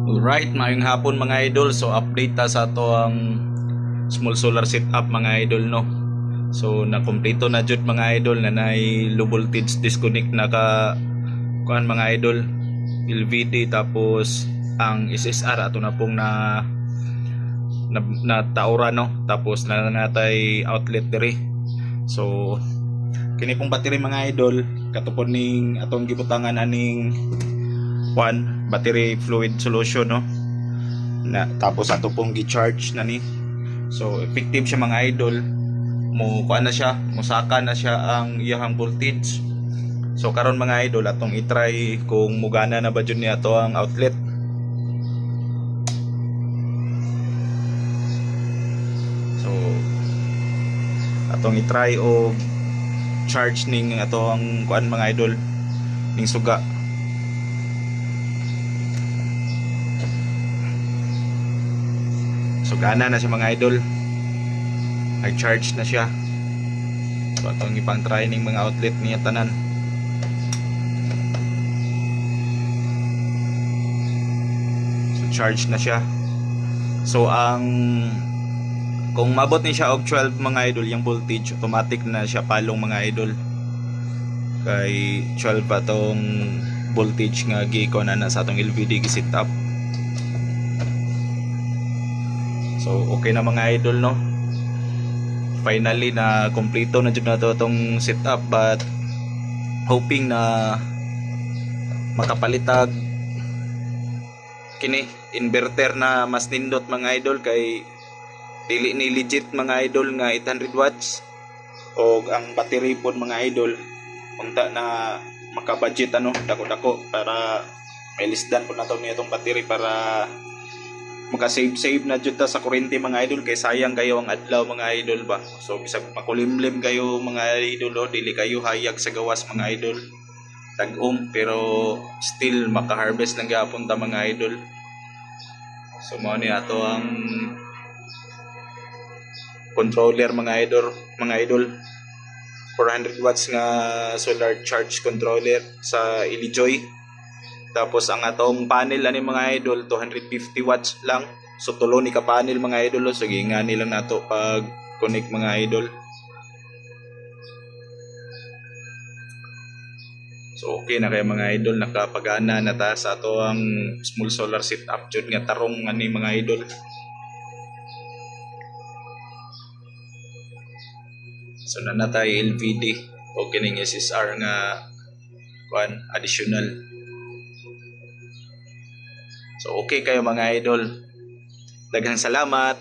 Alright, mayong hapon mga idol. So update ta sa ato ang small solar setup mga idol no. So nakumpleto na jud mga idol na nay low voltage disconnect na ka kuan mga idol. LVD tapos ang SSR ato na pong na taura no. Tapos na natay outlet diri. So kini pong battery mga idol katupod ning atong gibutangan aning battery fluid solution no na tapos ato pong gi-charge na ni, so effective siya mga idol, mo kuan na siya, musaka na siya ang iyang voltage. So karon mga idol atong i-try kung mugana na ba jud ni ato ang outlet. So atong i-try o charge ning ato ang kuan mga idol ning suga. So gana na siya mga idol, nag-charge na siya. So atong ipang try ning mga outlet niya tanan. So charge na siya. So kung mabot ni siya og 12 mga idol yung voltage, automatic na siya palong mga idol. Kay 12 atong voltage nga gi-ko na sa atong LVD gi-set up. So okay na mga idol no. Finally na kompleto na jud na to itong setup, but hoping na makapalitag kini inverter na mas nindot mga idol, kay dili ni legit mga idol nga 800 watts o ang battery pod mga idol unta na makabudget dako-dako para may lisdan po na to niya itong battery para maka-save na jud ta sa kuryente mga idol, kay sayang kayo ang adlaw mga idol ba. So bisag makulimlim kayo mga idol dili kayo hayag sa gawas mga idol tag-om, pero still maka-harvest ng gapon ta mga idol. So mao ni ato ang controller mga idol 400 watts nga solar charge controller sa Ilijoy. Tapos ang atong panel ani mga idol 250 watts lang. So tulo ni ka panel mga idol, so gingani lang nato pag connect mga idol. So okay na kay mga idol, nakapagana na ta sa ato ang small solar setup jud nga tarong ani mga idol. So na natay LVD o kining SSR nga kuan additional. So okay kayo mga idol. Daghang salamat.